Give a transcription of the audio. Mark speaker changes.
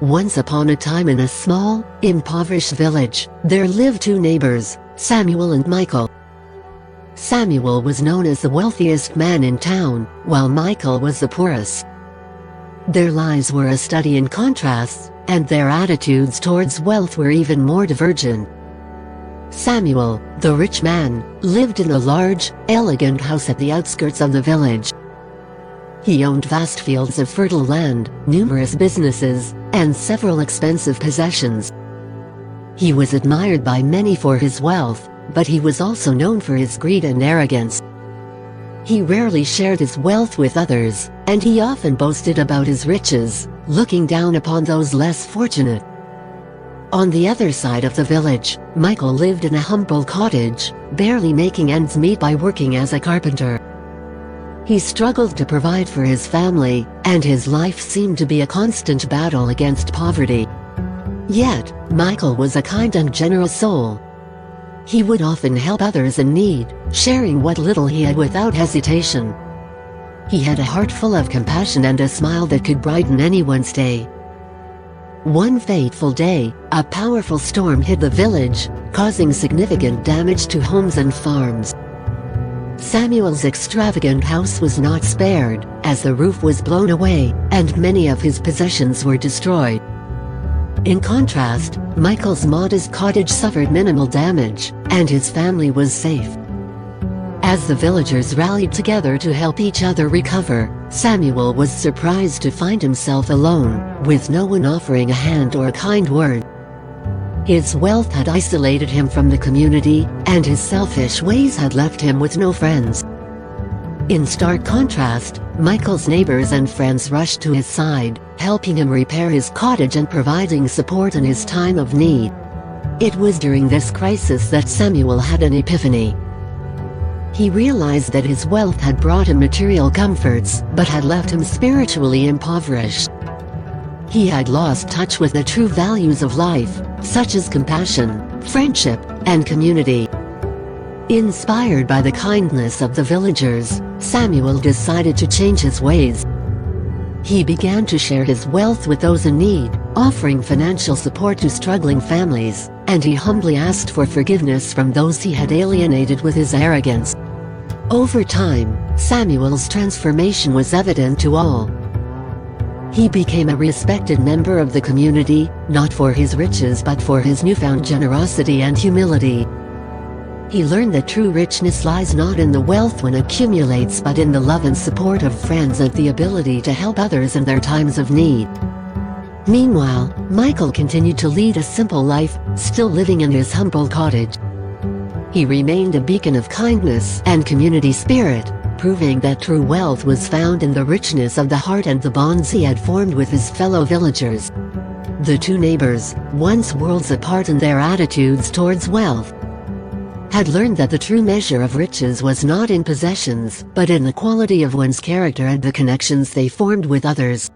Speaker 1: Once upon a time in a small, impoverished village, there lived two neighbors, Samuel and Michael. Samuel was known as the wealthiest man in town, while Michael was the poorest. Their lives were a study in contrasts, and their attitudes towards wealth were even more divergent. Samuel, the rich man, lived in a large, elegant house at the outskirts of the village. He owned vast fields of fertile land, numerous businesses, and several expensive possessions. He was admired by many for his wealth, but he was also known for his greed and arrogance. He rarely shared his wealth with others, and he often boasted about his riches, looking down upon those less fortunate. On the other side of the village, Michael lived in a humble cottage, barely making ends meet by working as a carpenter. He struggled to provide for his family, and his life seemed to be a constant battle against poverty. Yet, Michael was a kind and generous soul. He would often help others in need, sharing what little he had without hesitation. He had a heart full of compassion and a smile that could brighten anyone's day. One fateful day, a powerful storm hit the village, causing significant damage to homes and farms. Samuel's extravagant house was not spared, as the roof was blown away, and many of his possessions were destroyed. In contrast, Michael's modest cottage suffered minimal damage, and his family was safe. As the villagers rallied together to help each other recover, Samuel was surprised to find himself alone, with no one offering a hand or a kind word. His wealth had isolated him from the community, and his selfish ways had left him with no friends. In stark contrast, Michael's neighbors and friends rushed to his side, helping him repair his cottage and providing support in his time of need. It was during this crisis that Samuel had an epiphany. He realized that his wealth had brought him material comforts, but had left him spiritually impoverished. He had lost touch with the true values of life, such as compassion, friendship, and community. Inspired by the kindness of the villagers, Samuel decided to change his ways. He began to share his wealth with those in need, offering financial support to struggling families, and he humbly asked for forgiveness from those he had alienated with his arrogance. Over time, Samuel's transformation was evident to all. He became a respected member of the community, not for his riches but for his newfound generosity and humility. He learned that true richness lies not in the wealth one accumulates but in the love and support of friends and the ability to help others in their times of need. Meanwhile, Michael continued to lead a simple life, still living in his humble cottage. He remained a beacon of kindness and community spirit, proving that true wealth was found in the richness of the heart and the bonds he had formed with his fellow villagers. The two neighbors, once worlds apart in their attitudes towards wealth, had learned that the true measure of riches was not in possessions, but in the quality of one's character and the connections they formed with others.